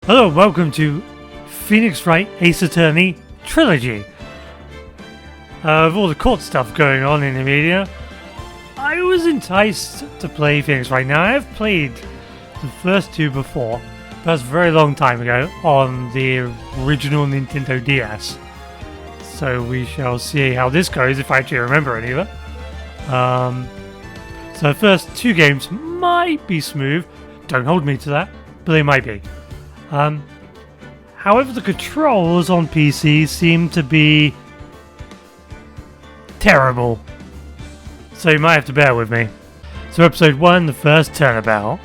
Hello, welcome to Phoenix Wright Ace Attorney Trilogy. With all the court stuff going on in the media, I was enticed to play Phoenix Wright. Now, I have played the first two before, but that's a very long time ago on the original Nintendo DS. So we shall see how this goes, if I actually remember any of it. So the first two games might be smooth. Don't hold me to that, but they might be. However, the controls on PC seem to be terrible. So you might have to bear with me. So episode 1, the first Turnabout.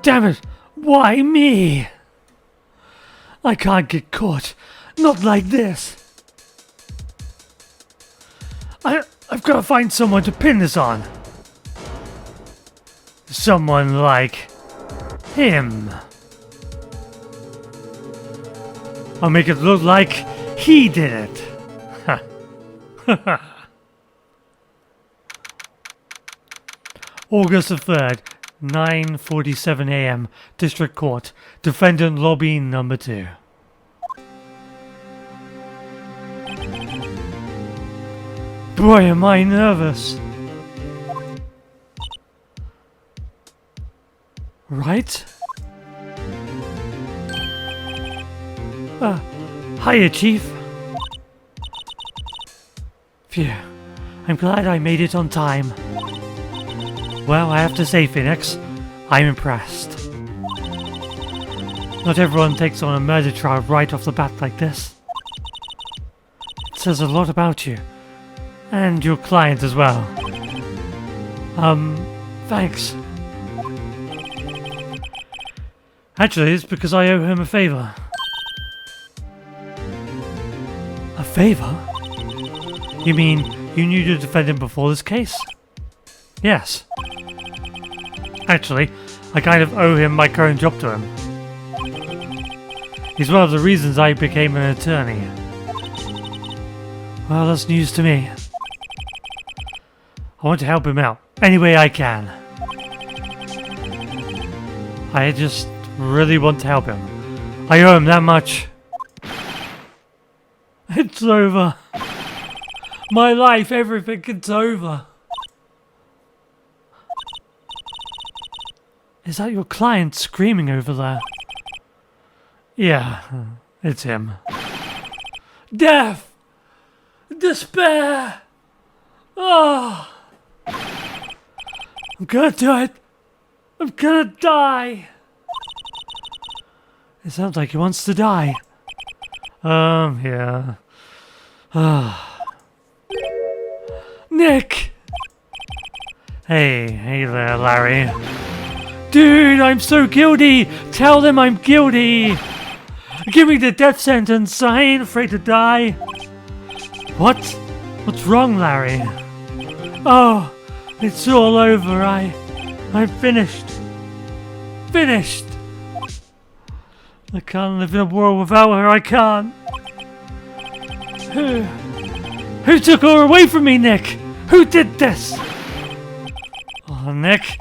Damn it! Why me? I can't get caught. Not like this. I've got to find someone to pin this on. Someone like him. I'll make it look like he did it. August the 3rd. 9:47 a.m. District Court. Defendant Lobby Number 2. Boy, am I nervous. Right? Hiya, Chief. Phew. I'm glad I made it on time. Well, I have to say, Phoenix, I'm impressed. Not everyone takes on a murder trial right off the bat like this. It says a lot about you. And your client as well. Thanks. Actually, it's because I owe him a favor. A favor? You mean you knew the defendant before this case? Yes. Actually, I kind of owe him my current job to him. He's one of the reasons I became an attorney. Well, that's news to me. I want to help him out any way I can. I just really want to help him. I owe him that much. It's over. My life, everything, it's over. Is that your client screaming over there? Yeah, it's him. Death! Despair! Oh! I'm gonna do it! I'm gonna die! It sounds like he wants to die. Yeah. Nick! Hey there, Larry. Dude, I'm so guilty! Tell them I'm guilty! Give me the death sentence, I ain't afraid to die! What? What's wrong, Larry? Oh, it's all over, I'm finished. Finished! I can't live in a world without her, I can't! Who took her away from me, Nick? Who did this? Oh, Nick...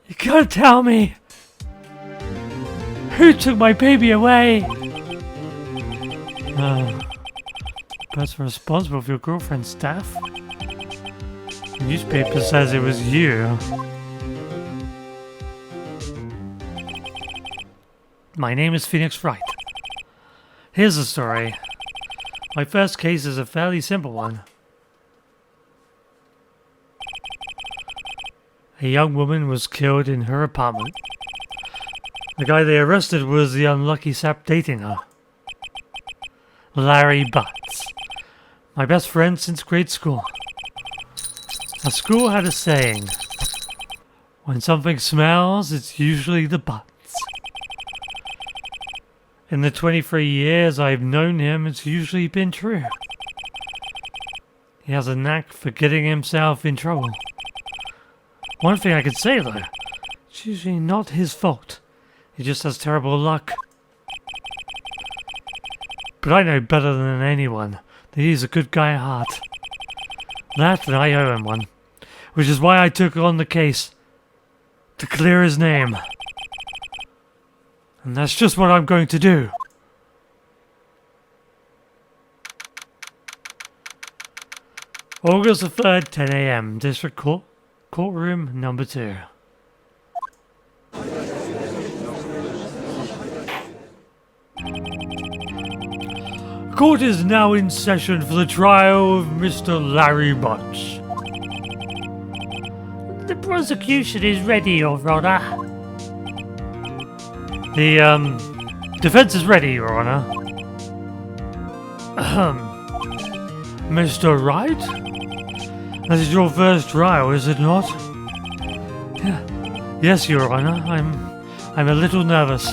You gotta tell me! Who took my baby away? The person responsible for your girlfriend's death? The newspaper says it was you. My name is Phoenix Wright. Here's the story. My first case is a fairly simple one. A young woman was killed in her apartment. The guy they arrested was the unlucky sap dating her. Larry Butts. My best friend since grade school. Our school had a saying. When something smells, it's usually the butts. In the 23 years I've known him, it's usually been true. He has a knack for getting himself in trouble. One thing I could say, though, it's usually not his fault. He just has terrible luck. But I know better than anyone that he's a good guy at heart. That and I owe him one. Which is why I took on the case. To clear his name. And that's just what I'm going to do. August the 3rd, 10 AM, District Court, Courtroom number 2. Court is now in session for the trial of Mr. Larry Butts. The prosecution is ready, Your Honor. The, defense is ready, Your Honor. Mr. Wright? This is your first trial, is it not? Yeah. Yes, Your Honor. I'm a little nervous.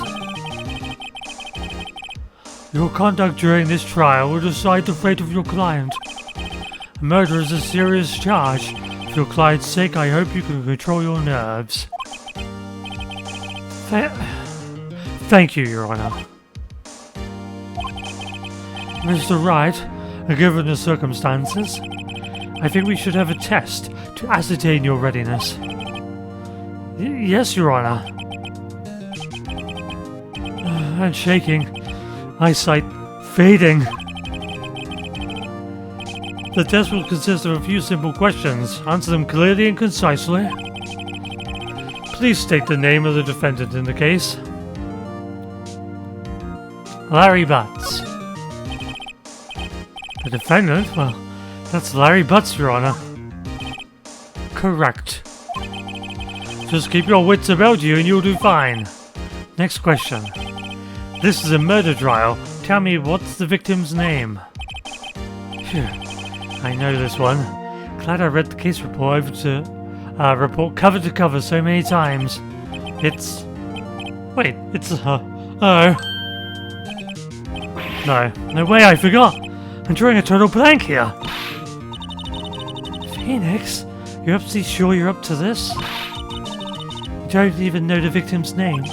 Your conduct during this trial will decide the fate of your client. Murder is a serious charge. For your client's sake, I hope you can control your nerves. Thank you, Your Honor. Mr. Wright, given the circumstances, I think we should have a test to ascertain your readiness. Yes, Your Honor. And shaking. Eyesight fading. The test will consist of a few simple questions. Answer them clearly and concisely. Please state the name of the defendant in the case. Larry Butts. The defendant? Well, that's Larry Butts, Your Honor. Correct. Just keep your wits about you and you'll do fine. Next question. This is a murder trial. Tell me, what's the victim's name? Phew. I know this one. Glad I read the case report report cover to cover so many times. It's... Wait, it's oh. No way, I forgot. I'm drawing a total blank here. Phoenix, you're absolutely sure you're up to this? You don't even know the victim's name.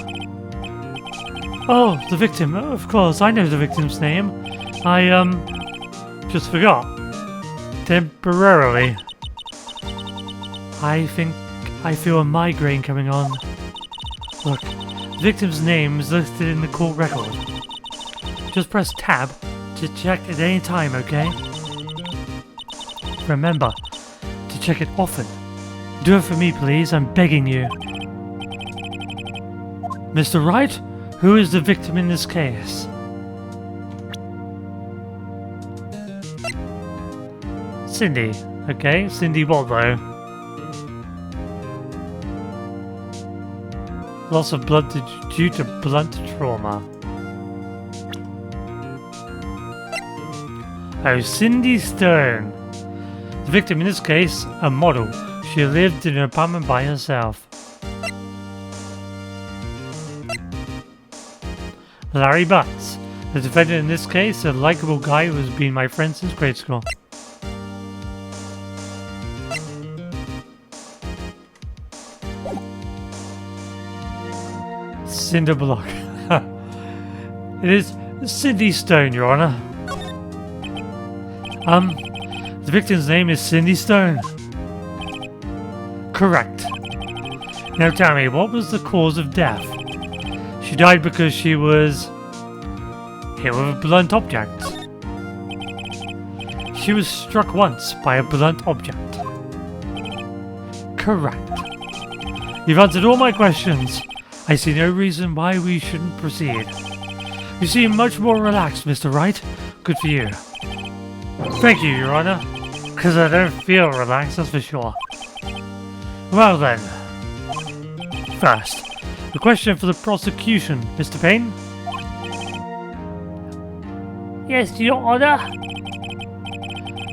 Oh, the victim. Of course, I know the victim's name. I, just forgot. Temporarily. I think I feel a migraine coming on. Look, the victim's name is listed in the court record. Just press tab to check at any time, okay? Remember, to check it often. Do it for me, please. I'm begging you. Mr. Wright? Who is the victim in this case? Cindy. Okay, Cindy what though? Loss of blood due to blunt trauma. Oh, Cindy Stone. The victim in this case, a model. She lived in an apartment by herself. Larry Butts. The defendant in this case, a likable guy who has been my friend since grade school. Cinder block. It is Cindy Stone, Your Honor. The victim's name is Cindy Stone. Correct. Now tell me, what was the cause of death? She died because she was hit with a blunt object. She was struck once by a blunt object. Correct. You've answered all my questions. I see no reason why we shouldn't proceed. You seem much more relaxed, Mr. Wright. Good for you. Thank you, Your Honor. Because I don't feel relaxed, that's for sure. Well then. First, the question for the prosecution, Mr. Payne? Yes, Your Honor.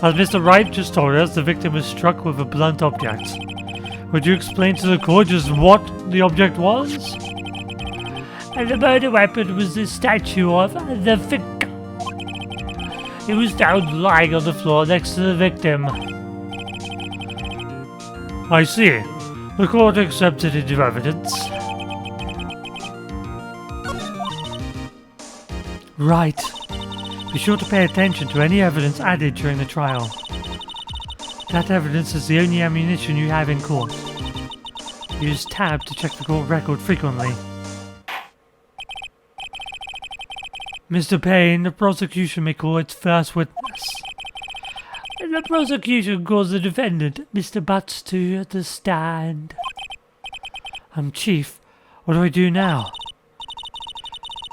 As Mr. Wright just told us, the victim was struck with a blunt object. Would you explain to the court just what the object was? And the murder weapon was the statue of the victim. He was found lying on the floor next to the victim. I see. The court accepted into evidence. Right. Be sure to pay attention to any evidence added during the trial. That evidence is the only ammunition you have in court. Use tab to check the court record frequently. Mr. Payne, the prosecution may call its first witness. The prosecution calls the defendant, Mr. Butts, to the stand. Chief, what do I do now?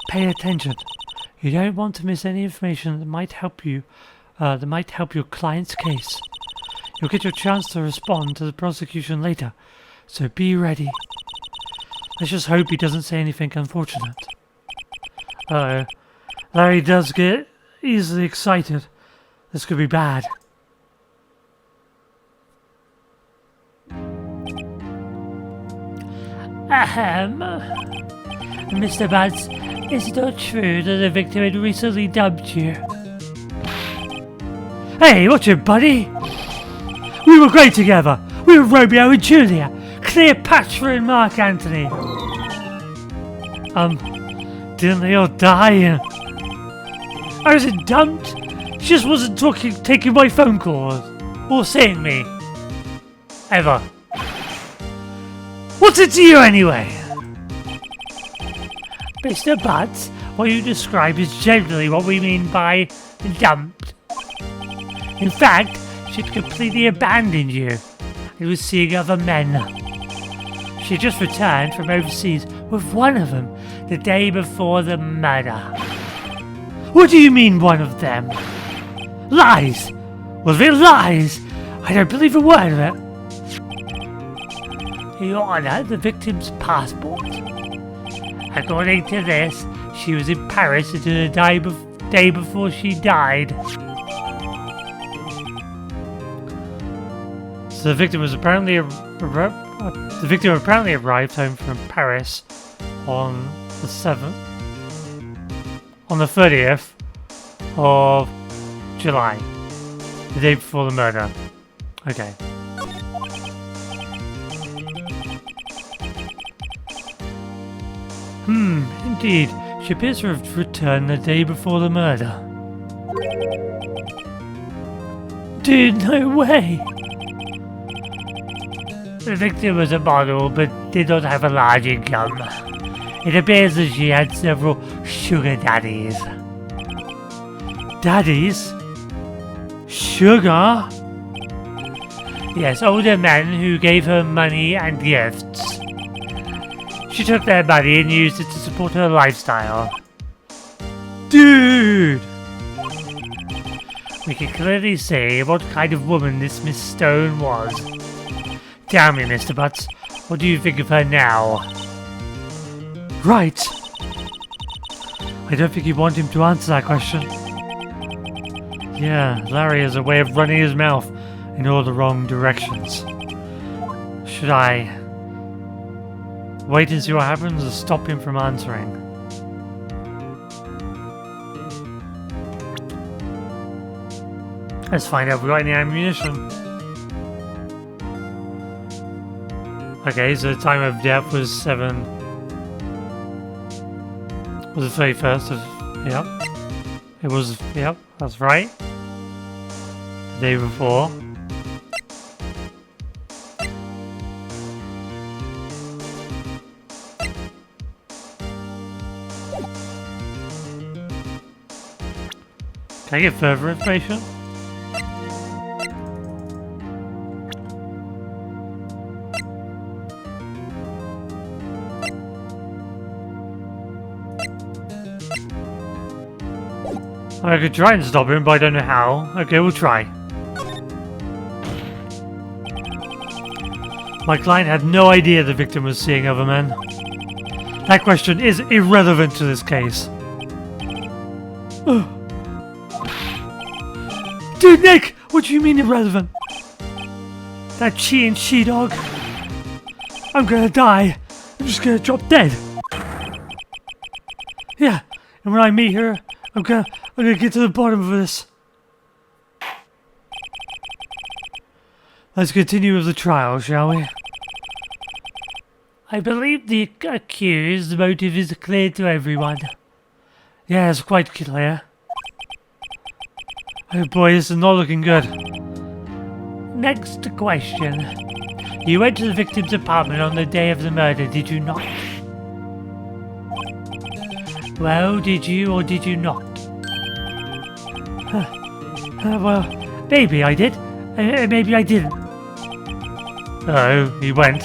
Pay attention. You don't want to miss any information that might help you, your client's case. You'll get your chance to respond to the prosecution later, so be ready. Let's just hope he doesn't say anything unfortunate. Uh-oh. Larry does get easily excited. This could be bad. Mr. Butts, is it not true that the victim had recently dumped you? Hey, watch it, buddy! We were great together! We were Romeo and Juliet! Cleopatra and Mark Antony! Didn't they all die? I wasn't dumped. She just wasn't taking my phone calls. Or seeing me. Ever. What's it to you anyway? Mr. Butts, what you describe is generally what we mean by dumped. In fact, she'd completely abandoned you. and was seeing other men. She had just returned from overseas with one of them the day before the murder. What do you mean, one of them? Lies! Was it lies? I don't believe a word of it. Your Honor, the victim's passport. According to this, she was in Paris until the day before she died. So the victim was apparently arrived home from Paris on the 30th of July, the day before the murder. Okay. Indeed. She appears to have returned the day before the murder. Dude, no way! The victim was a model, but did not have a large income. It appears that she had several sugar daddies. Daddies? Sugar? Yes, older men who gave her money and gifts. She took their money and used it to support her lifestyle. Dude! We can clearly see what kind of woman this Miss Stone was. Tell me, Mr. Butts, what do you think of her now? Right. I don't think you want him to answer that question. Yeah, Larry has a way of running his mouth in all the wrong directions. Should I wait and see what happens or stop him from answering? Let's find out if we got any ammunition. Okay, so the time of death was the 31st of, yep. It was, yep, that's right. The day before. Can I get further information? I could try and stop him, but I don't know how. Okay, we'll try. My client had no idea the victim was seeing other men. That question is irrelevant to this case. Dude, Nick! What do you mean irrelevant? That cheating she-dog. I'm gonna die. I'm just gonna drop dead. Yeah, and when I meet her, I'm gonna get to the bottom of this. Let's continue with the trial, shall we? I believe the accused's motive is clear to everyone. Yes, quite clear. Oh boy, this is not looking good. Next question. You went to the victim's apartment on the day of the murder, did you not? Well, did you or did you not? Well, maybe I did. Maybe I didn't. Oh, he went.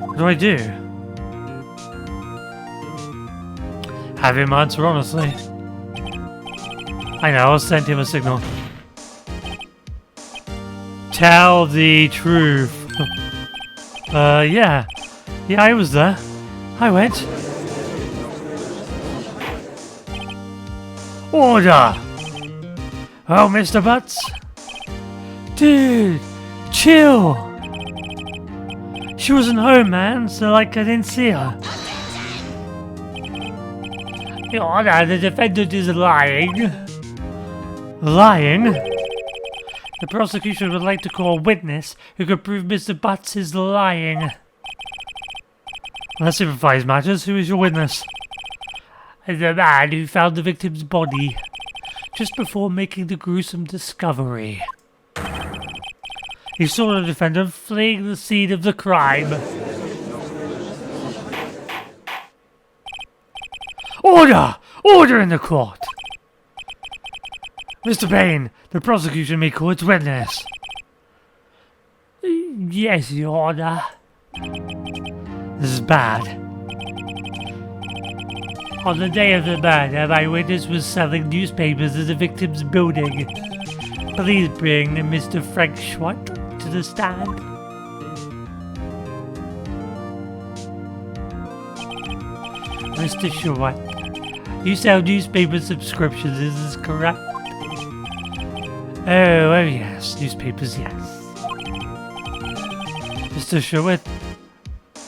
What do I do? Have him answer honestly. I know, I'll send him a signal. Tell the truth. Yeah. Yeah, I was there. I went. Order! Oh, Mr. Butts? Dude, chill! She wasn't home, man, so like I didn't see her. Your Honor, the defendant is lying. Lying? The prosecution would like to call a witness who could prove Mr. Butts is lying. That simplifies matters. Who is your witness? The man who found the victim's body just before making the gruesome discovery. He saw the defendant fleeing the scene of the crime. Order! Order in the court! Mr. Payne, the prosecution may call its witness. Yes, Your Honor. This is bad. On the day of the murder, my witness was selling newspapers in the victim's building. Please bring Mr. Frank Schwart to the stand. Mr. Schwart, you sell newspaper subscriptions, is this correct? Oh yes, newspapers, yes. Mr. Schwart,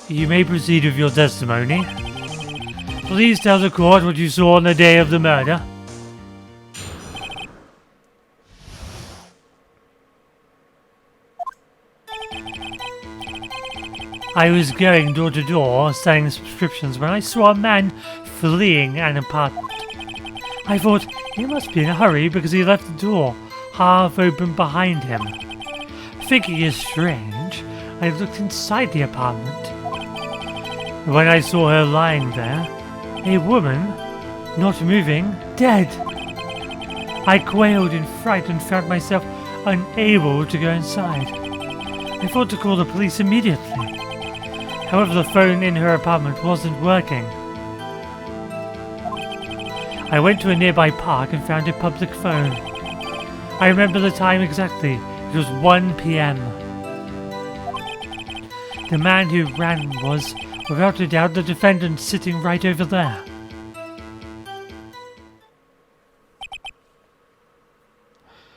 you may proceed with your testimony. Please tell the court what you saw on the day of the murder. I was going door to door selling subscriptions when I saw a man fleeing an apartment. I thought he must be in a hurry because he left the door half open behind him. Thinking it strange, I looked inside the apartment. When I saw her lying there, a woman, not moving, dead. I quailed in fright and found myself unable to go inside. I thought to call the police immediately. However, the phone in her apartment wasn't working. I went to a nearby park and found a public phone. I remember the time exactly. It was 1 p.m. The man who ran was, without a doubt, the defendant sitting right over there.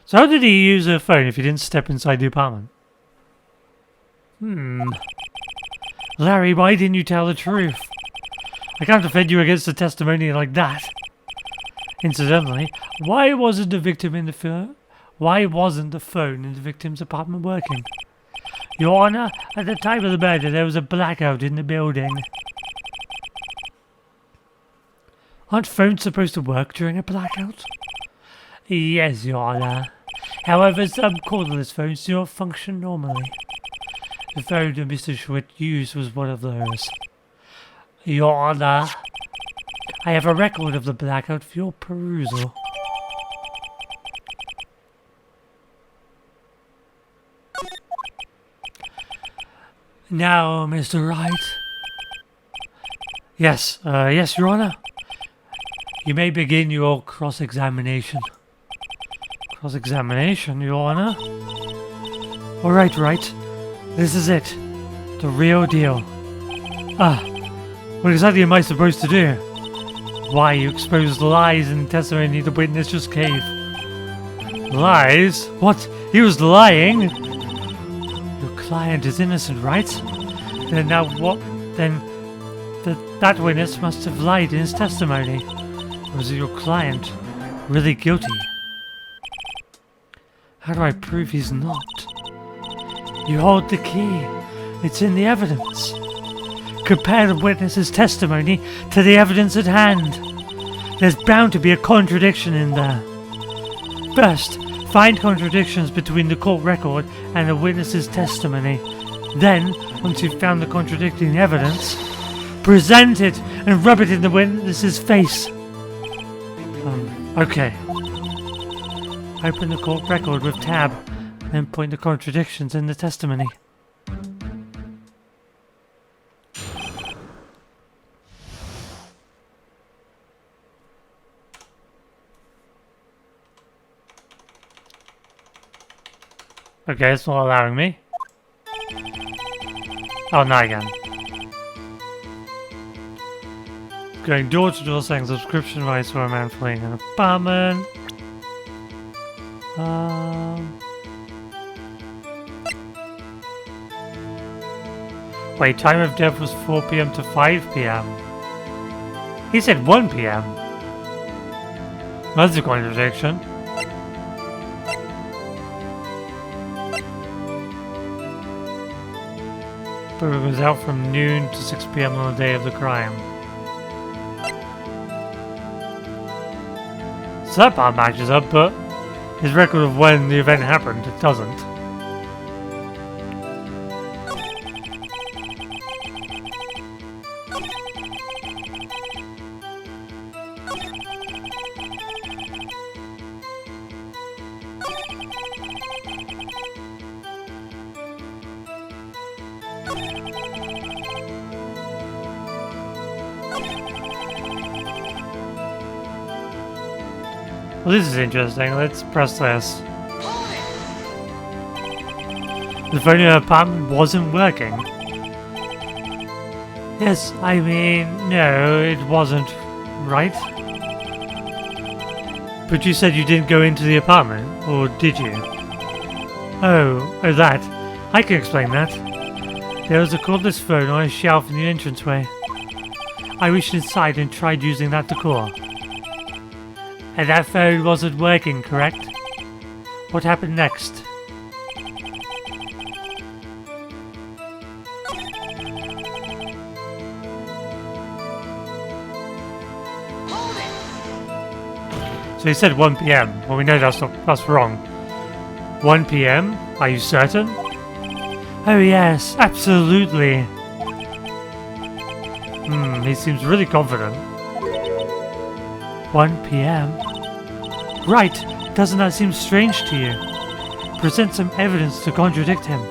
So how did he use her phone if he didn't step inside the apartment? Larry, why didn't you tell the truth? I can't defend you against a testimony like that. Incidentally, why wasn't the victim in the phone? Why wasn't the phone in the victim's apartment working? Your Honor, at the time of the murder, there was a blackout in the building. Aren't phones supposed to work during a blackout? Yes, Your Honor. However, some cordless phones do not function normally. The phone that Mr. Schwart used was one of those. Your Honor, I have a record of the blackout for your perusal. Now, Mr. Wright. Yes, yes, Your Honor. You may begin your cross-examination. Cross-examination, Your Honor? Alright, Wright. This is it. The real deal. What exactly am I supposed to do? Why, you exposed the lies in the testimony the witness just gave. Lies? What? He was lying? Your client is innocent, right? Then now what? Then that witness must have lied in his testimony. Or is your client really guilty? How do I prove he's not? You hold the key. It's in the evidence. Compare the witness's testimony to the evidence at hand. There's bound to be a contradiction in there. First, find contradictions between the court record and the witness's testimony. Then, once you've found the contradicting evidence, present it and rub it in the witness's face. Okay. Open the court record with tab, then point the contradictions in the testimony. Okay, it's not allowing me. Oh, now again. Going door to door saying subscription rights for a man fleeing an apartment. Wait, time of death was 4 PM to 5 PM. He said 1 PM. That's a contradiction. But it was out from noon to 6 PM on the day of the crime. So that part matches up, but his record of when the event happened, it doesn't. Well, this is interesting. Let's press this. The phone in her apartment wasn't working. Yes, I mean, no, it wasn't, right? But you said you didn't go into the apartment, or did you? Oh, that. I can explain that. There was a cordless phone on a shelf in the entranceway. I reached inside and tried using that to call. And that phone wasn't working, correct? What happened next? So he said 1 PM. Well, we know that's wrong. 1 PM? Are you certain? Oh yes, absolutely. He seems really confident. 1 PM? Right, doesn't that seem strange to you? Present some evidence to contradict him.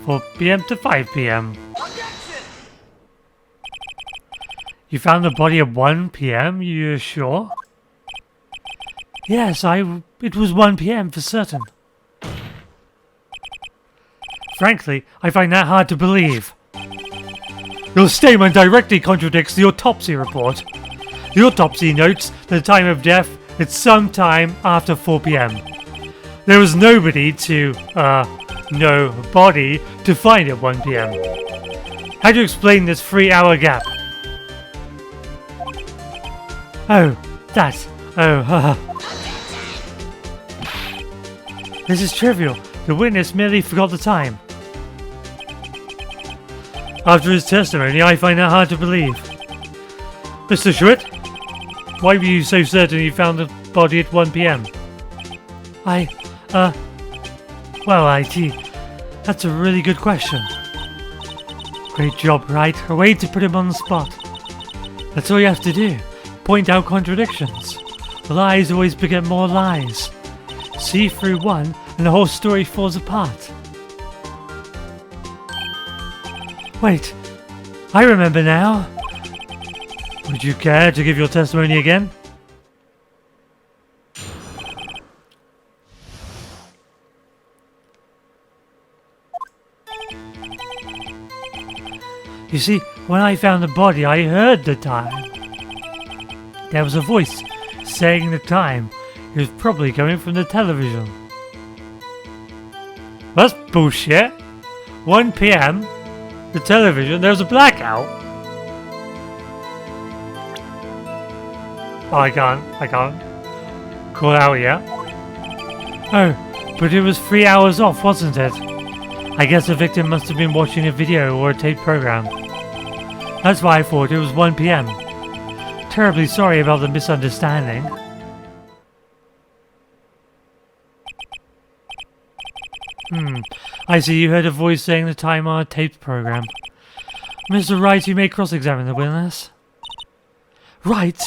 "4 PM to 5 PM. You found the body at 1 PM, you're sure? Yes, it was 1 PM for certain. Frankly, I find that hard to believe. Your statement directly contradicts the autopsy report. The autopsy notes the time of death at some time after 4 PM. There was nobody no body to find at 1 PM. How do you explain this 3-hour gap? Oh, that. Oh, haha. This is trivial. The witness merely forgot the time. After his testimony, I find that hard to believe. Mr. Schwitt, why were you so certain you found the body at 1 PM? Well, IT, that's a really good question. Great job, Wright. A way to put him on the spot. That's all you have to do. Point out contradictions. Lies always beget more lies. See through one, and the whole story falls apart. Wait, I remember now. Would you care to give your testimony again? You see, when I found the body, I heard the time. There was a voice saying the time. It was probably coming from the television. That's bullshit. 1 PM? The television? There's a blackout? Oh, I can't call out yet. Oh, but it was 3 hours off, wasn't it? I guess the victim must have been watching a video or a taped program. That's why I thought it was 1 PM. Terribly sorry about the misunderstanding. I see you heard a voice saying the time on a taped program. Mr. Wright, you may cross-examine the witness. Right?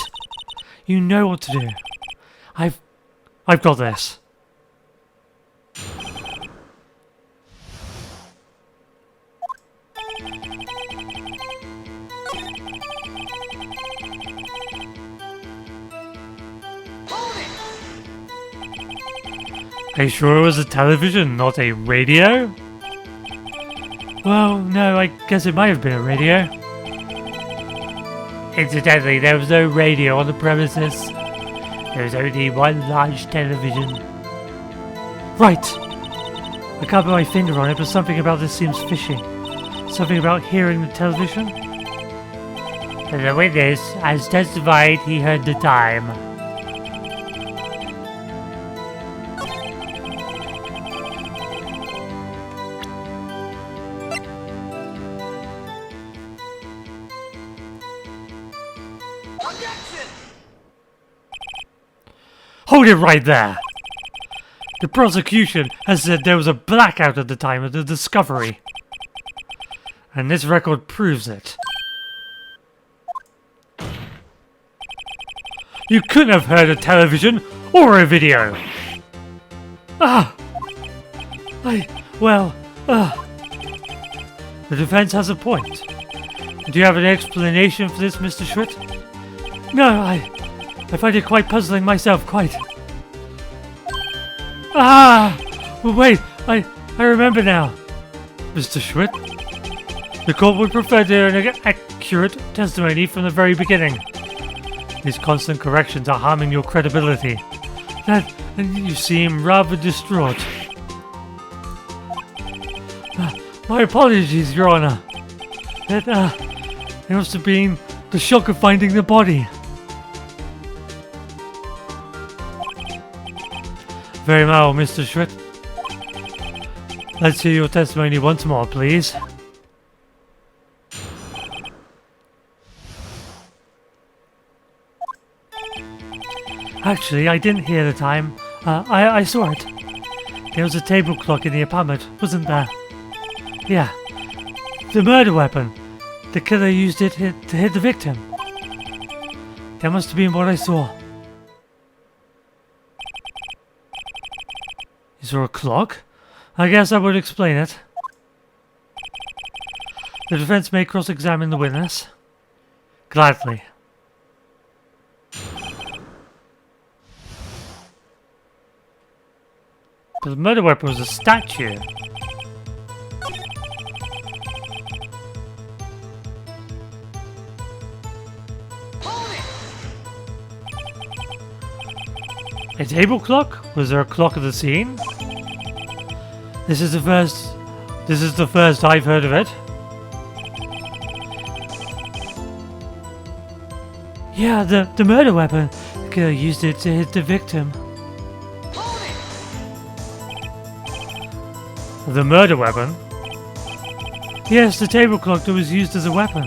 You know what to do. I've got this. Are you sure it was a television, not a radio? Well, no, I guess it might have been a radio. Incidentally, there was no radio on the premises. There was only one large television. Right! I can't put my finger on it, but something about this seems fishy. Something about hearing the television? The witness has testified he heard the time. Hold it right there! The prosecution has said there was a blackout at the time of the discovery. And this record proves it. You couldn't have heard a television or a video! The defense has a point. Do you have an explanation for this, Mr. Schritt? No, I find it quite puzzling myself, quite. Well, wait, I remember now. Mr. Schritt, the court would prefer to hear an accurate testimony from the very beginning. These constant corrections are harming your credibility. You seem rather distraught. My apologies, Your Honor. It must have been the shock of finding the body. Very well, Mr. Schritt. Let's hear your testimony once more, please. Actually, I didn't hear the time. I saw it. There was a table clock in the apartment, wasn't there? Yeah. The murder weapon. The killer used it to hit the victim. That must have been what I saw. You saw a clock? I guess that would explain it. The defense may cross-examine the witness. Gladly. But the murder weapon was a statue. A table clock? Was there a clock at the scene? This is the first I've heard of it. Yeah, the murder weapon. The killer used it to hit the victim. The murder weapon? Yes, the table clock that was used as a weapon.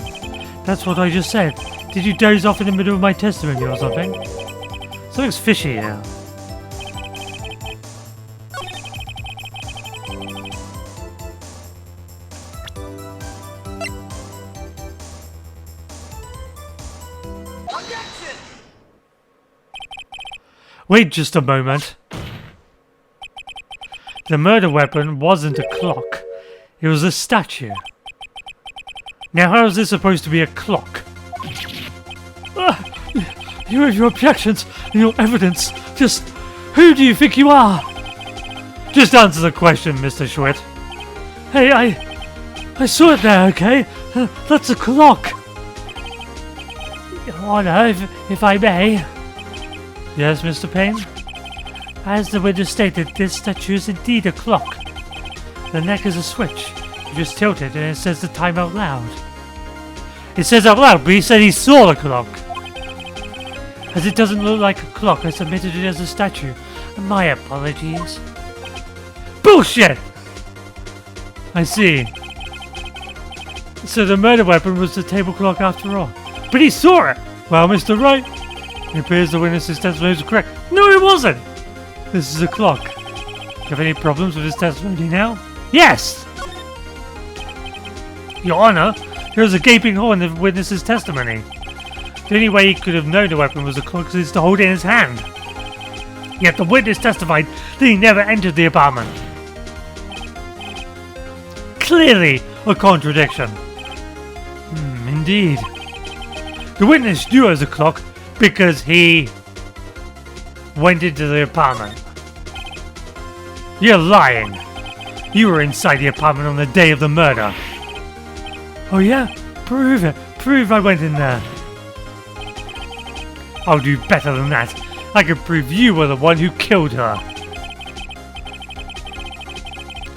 That's what I just said. Did you doze off in the middle of my testimony or something? Something's fishy here. Wait just a moment. The murder weapon wasn't a clock. It was a statue. Now how is this supposed to be a clock? You have your objections and your evidence. Just who do you think you are? Just answer the question, Mr. Schritt. Hey, I saw it there, okay? That's a clock. Your Honor, if I may. Yes, Mr. Payne? As the witness stated, this statue is indeed a clock. The neck is a switch. You just tilt it and it says the time out loud. It says out loud, but he said he saw the clock. As it doesn't look like a clock, I submitted it as a statue. My apologies. Bullshit! I see. So the murder weapon was the table clock after all. But he saw it! Well, Mr. Wright, it appears the witness's testimony was correct. No, it wasn't! This is a clock. Do you have any problems with his testimony now? Yes! Your Honor, there was a gaping hole in the witness's testimony. The only way he could have known the weapon was the clock is to hold it in his hand. Yet the witness testified that he never entered the apartment. Clearly a contradiction. Indeed. The witness knew it was a clock because he went into the apartment. You're lying. You were inside the apartment on the day of the murder. Oh yeah? Prove it. Prove I went in there. I'll do better than that. I can prove you were the one who killed her.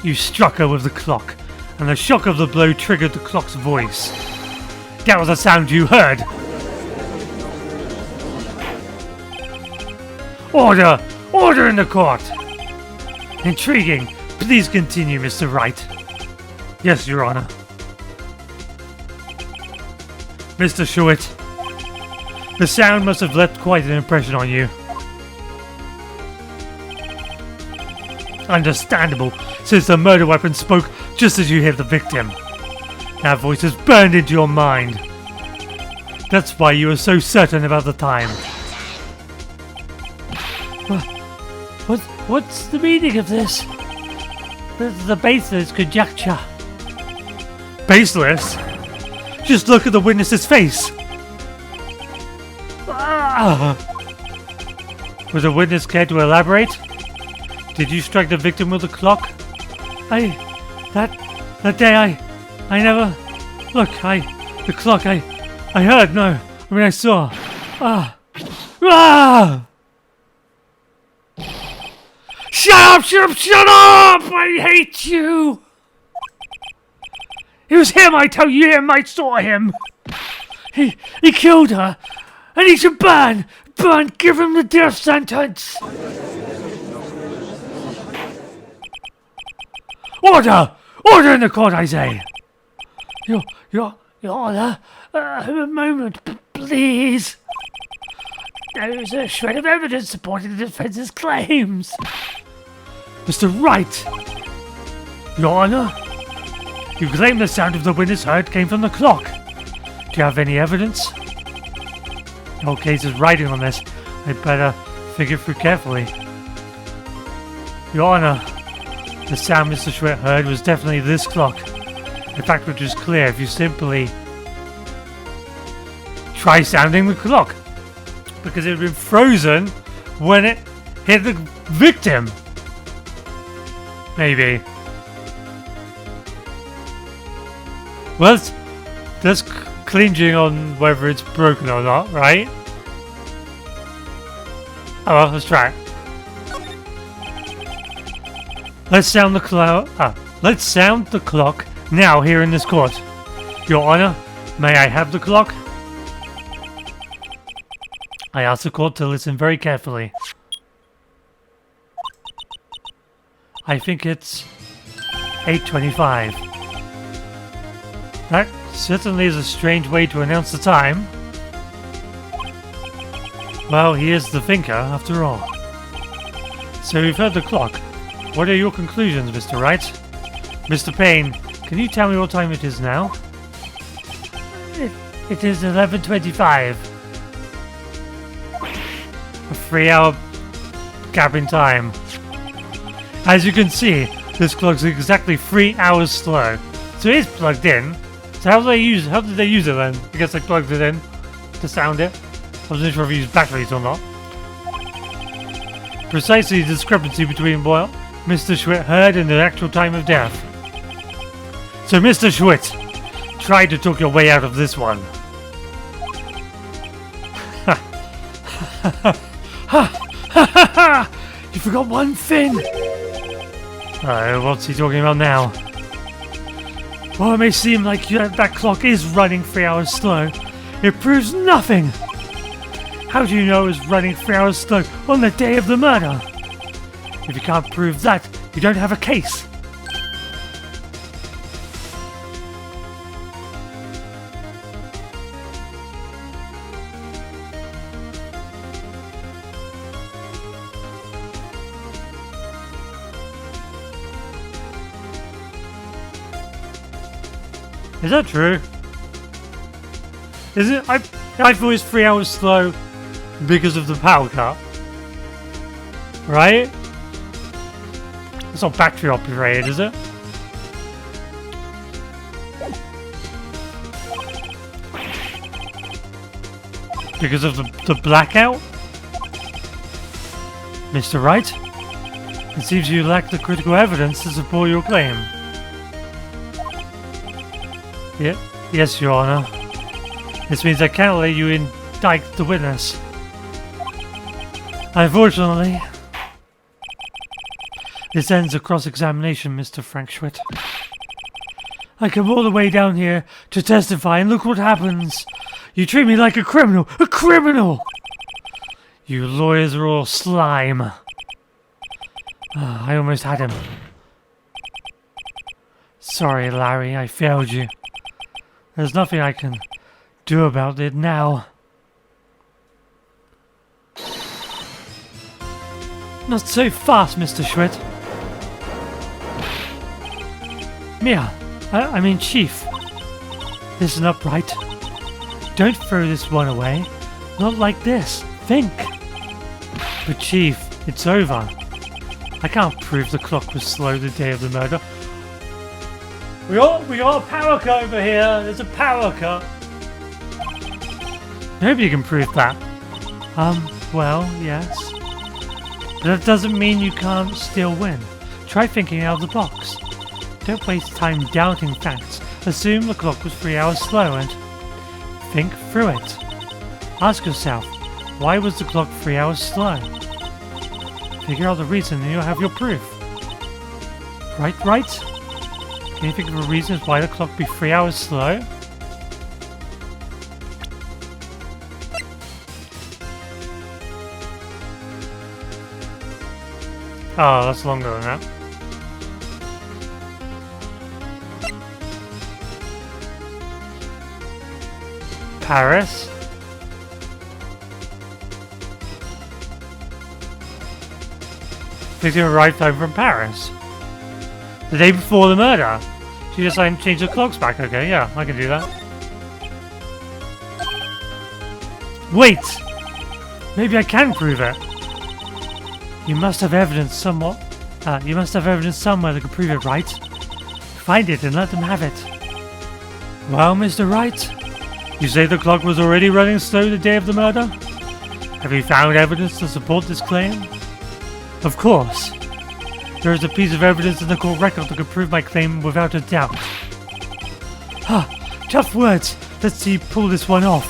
You struck her with the clock, and the shock of the blow triggered the clock's voice. That was the sound you heard. Order! Order in the court! Intriguing. Please continue, Mr. Wright. Yes, Your Honor. Mr. Schuett, the sound must have left quite an impression on you. Understandable, since the murder weapon spoke just as you hit the victim. That voice is burned into your mind. That's why you were so certain about the time. What's the meaning of this? The baseless conjecture. Baseless? Just look at the witness's face. Would the witness care to elaborate? Did you strike the victim with the clock? That day I never... Look, the clock, I heard, no. I mean, I saw. Shut up! I hate you! It was him, I tell you, him, I saw him. He killed her, and he should burn, give him the death sentence. Order in the court, I say. Your Honor, a moment, please. There is a shred of evidence supporting the defense's claims. Mr. Wright! Your Honor, you claim the sound of the witness heard came from the clock. Do you have any evidence? The whole case is riding on this. I'd better figure through carefully. Your Honor, the sound Mr. Schuett heard was definitely this clock. In fact, which is clear if you simply try sounding the clock. Because it had been frozen when it hit the victim. Maybe. Well, that's clinging on whether it's broken or not, right? Oh well, let's try it. Let's sound the clock now here in this court. Your Honor, may I have the clock? I ask the court to listen very carefully. I think it's 8:25. That certainly is a strange way to announce the time. Well, he is the thinker, after all. So we've heard the clock. What are your conclusions, Mr. Wright? Mr. Payne, can you tell me what time it is now? It is 11:25. A 3-hour gap in time. As you can see, this clock's exactly 3 hours slow. So it is plugged in. So how did they use it then? I guess they plugged it in to sound it. I wasn't sure if they used batteries or not. Precisely the discrepancy between what Mr. Schuett heard and the actual time of death. So Mr. Schuett, try to talk your way out of this one. You forgot one thing! What's he talking about now? While it may seem like that clock is running 3 hours slow, it proves nothing! How do you know it was running 3 hours slow on the day of the murder? If you can't prove that, you don't have a case! Is that true? Is it? I thought it was 3 hours slow because of the power cut. Right? It's not battery operated, is it? Because of the blackout? Mr. Wright? It seems you lack the critical evidence to support your claim. Yes, Your Honor. This means I cannot let you indict the witness. Unfortunately, this ends the cross-examination, Mr. Frank Schwitt. I come all the way down here to testify, and look what happens. You treat me like a criminal! A criminal! You lawyers are all slime. I almost had him. Sorry, Larry, I failed you. There's nothing I can do about it now. Not so fast, Mr. Schwitt. Mia, I mean Chief. Listen up, Wright. Don't throw this one away. Not like this. Think. But Chief, it's over. I can't prove the clock was slow the day of the murder. We got a power cut over here. There's a power cut. Nobody can prove that. Well, yes. But that doesn't mean you can't still win. Try thinking out of the box. Don't waste time doubting facts. Assume the clock was 3 hours slow and think through it. Ask yourself, why was the clock 3 hours slow? Figure out the reason and you'll have your proof. Right? Can you think of the reasons why the clock be 3 hours slow? Oh, that's longer than that. Paris? Victim arrived home from Paris. The day before the murder. She decided to change the clocks back. Okay, yeah, I can do that. Wait! Maybe I can prove it. You must have evidence somewhere that can prove it, right? Find it and let them have it. Well, Mr. Wright, you say the clock was already running slow the day of the murder? Have you found evidence to support this claim? Of course. There is a piece of evidence in the court record that could prove my claim without a doubt. Tough words. Let's see you pull this one off.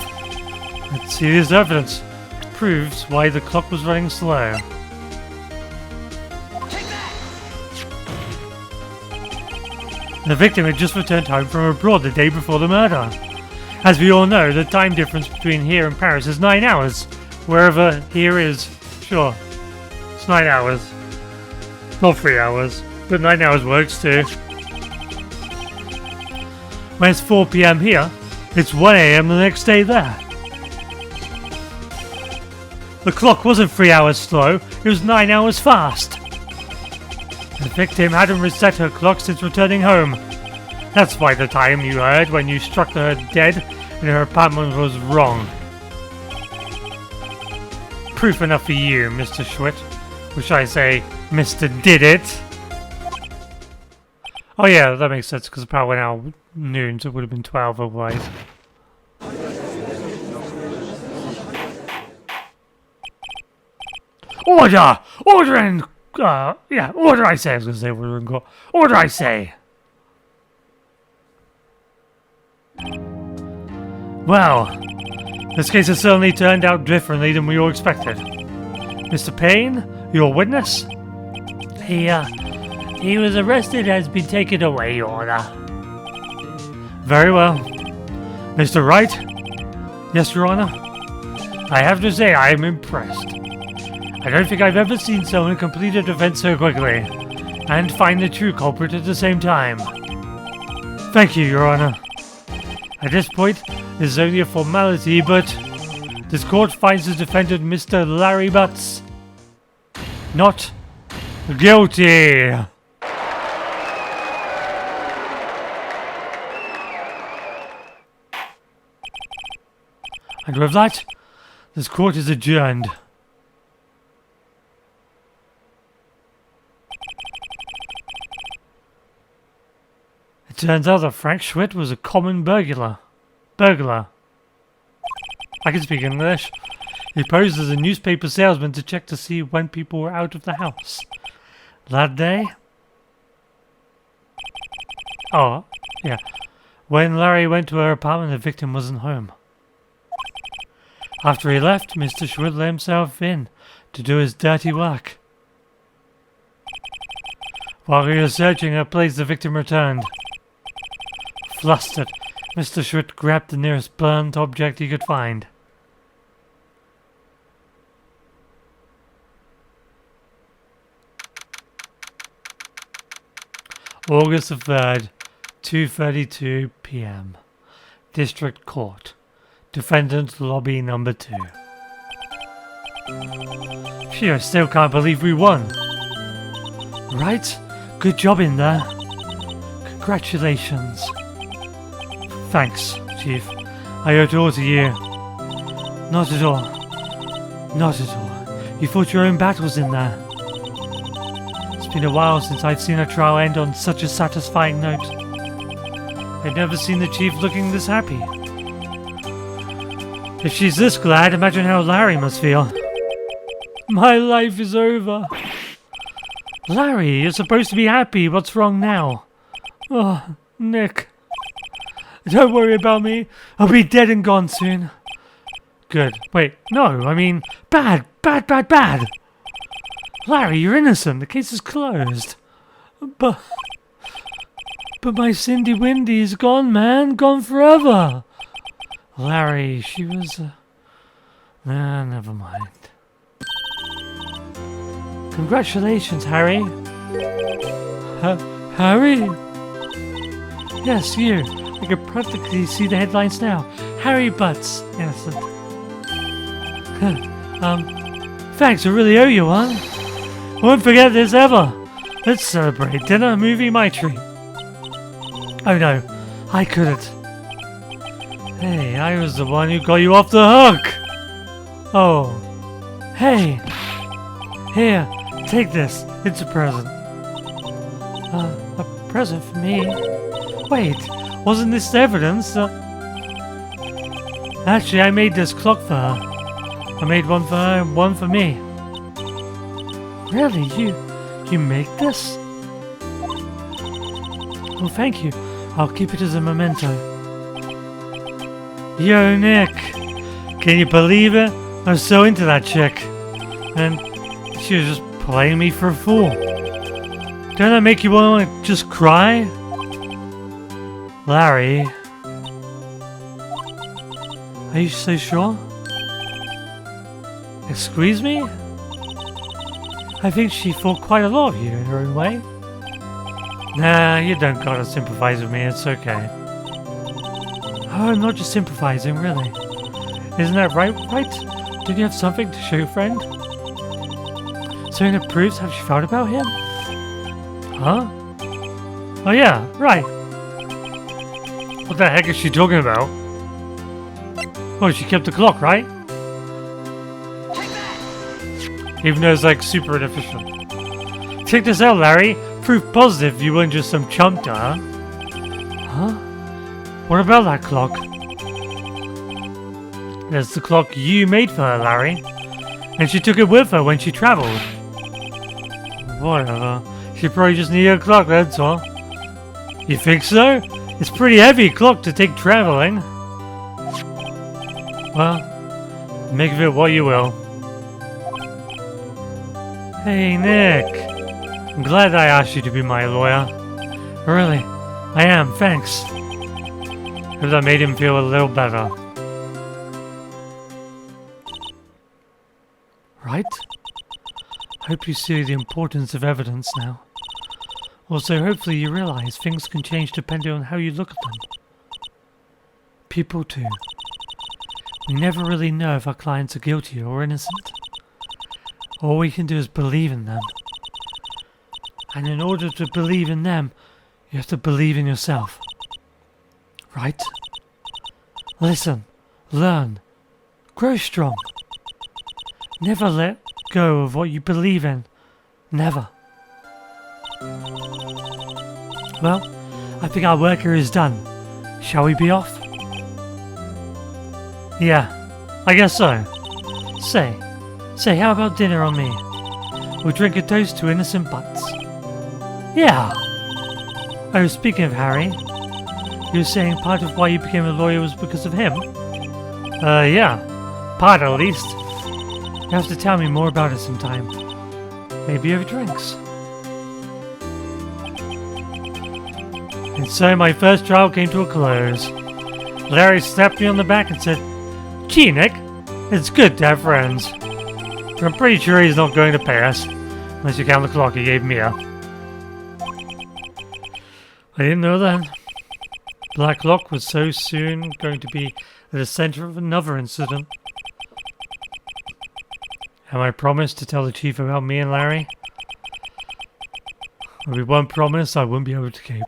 Let's see this evidence. It proves why the clock was running slow. The victim had just returned home from abroad the day before the murder. As we all know, the time difference between here and Paris is 9 hours. Wherever here is, sure, it's 9 hours. Not 3 hours, but 9 hours works too. When it's 4 PM here, it's 1 AM the next day there. The clock wasn't 3 hours slow, it was 9 hours fast. The victim hadn't reset her clock since returning home. That's why the time you heard when you struck her dead in her apartment was wrong. Proof enough for you, Mr. Schwitt. Which I say, Mr. Did It. Oh yeah, that makes sense because the power went out at noon, so it would have been 12 otherwise. Order! Order and... order I say. I was going to say order and court. Order I say! Well, this case has certainly turned out differently than we all expected. Mr. Payne, your witness? He was arrested and has been taken away, Your Honor. Very well. Mr. Wright? Yes, Your Honor? I have to say I am impressed. I don't think I've ever seen someone complete a defense so quickly, and find the true culprit at the same time. Thank you, Your Honor. At this point, this is only a formality, but this court finds the defendant, Mr. Larry Butts, not guilty. And with that, this court is adjourned. It turns out that Frank Schwitt was a common burglar. I can speak English. He posed as a newspaper salesman to check to see when people were out of the house. That day? Oh, yeah. When Larry went to her apartment, the victim wasn't home. After he left, Mr. Schwitt let himself in to do his dirty work. While he was searching her place, the victim returned. Flustered, Mr. Schwitt grabbed the nearest burnt object he could find. August the 3rd, 2:32 p.m. District Court. Defendant Lobby Number 2. Phew, I still can't believe we won. Right? Good job in there. Congratulations. Thanks, Chief. I owe it all to you. Not at all. Not at all. You fought your own battles in there. It's been a while since I'd seen a trial end on such a satisfying note. I'd never seen the Chief looking this happy. If she's this glad, imagine how Larry must feel. My life is over. Larry, you're supposed to be happy. What's wrong now? Oh, Nick. Don't worry about me. I'll be dead and gone soon. Good. Wait, no, I mean, bad. Larry, you're innocent. The case is closed. But my Cindy Windy's gone, man. Gone forever. Larry, she was... never mind. Congratulations, Harry. Harry? Yes, you. I can practically see the headlines now. Harry Butts, innocent. Thanks, I really owe you one. I won't forget this ever. Let's celebrate. Dinner, movie, my treat. Oh no, I couldn't. Hey, I was the one who got you off the hook! Oh. Hey! Here, take this. It's a present. A present for me? Wait, wasn't this evidence? Actually, I made this clock for her. I made one for her and one for me. Really? You make this? Well, thank you. I'll keep it as a memento. Yo, Nick, can you believe it? I was so into that chick, and she was just playing me for a fool. Don't that make you want to just cry? Larry, are you so sure? Excuse me? I think she thought quite a lot of you in her own way. Nah, you don't gotta sympathize with me, it's okay. Oh, I'm not just sympathizing, really. Isn't that right? Did you have something to show your friend? Something that proves how she felt about him? Huh? Oh yeah, right. What the heck is she talking about? Oh, she kept the clock, right? Even though it's like super inefficient. Check this out, Larry. Proof positive you weren't just some chump to her. Huh? What about that clock? There's the clock you made for her, Larry. And she took it with her when she traveled. Whatever. She probably just needed a clock, that's all. You think so? It's a pretty heavy clock to take traveling. Well, make of it what you will. Hey, Nick. I'm glad I asked you to be my lawyer. Really, I am, thanks. Hope that made him feel a little better. Right? Hope you see the importance of evidence now. Also, hopefully you realize things can change depending on how you look at them. People too. We never really know if our clients are guilty or innocent. All we can do is believe in them. And in order to believe in them, you have to believe in yourself. Right? Listen, learn, grow strong. Never let go of what you believe in. Never. Well, I think our work here is done. Shall we be off? Yeah, I guess so. Say, how about dinner on me? We'll drink a toast to innocent butts. Yeah. Oh, speaking of Harry, you were saying part of why you became a lawyer was because of him? Yeah. Part at least. You have to tell me more about it sometime. Maybe over drinks. And so my first trial came to a close. Larry slapped me on the back and said, "Gee, Nick, it's good to have friends. But I'm pretty sure he's not going to pay us, unless you count the clock he gave Mia." I didn't know then. Black Clock was so soon going to be at the center of another incident. And I promised to tell the chief about me and Larry. But with one promise I wouldn't be able to keep.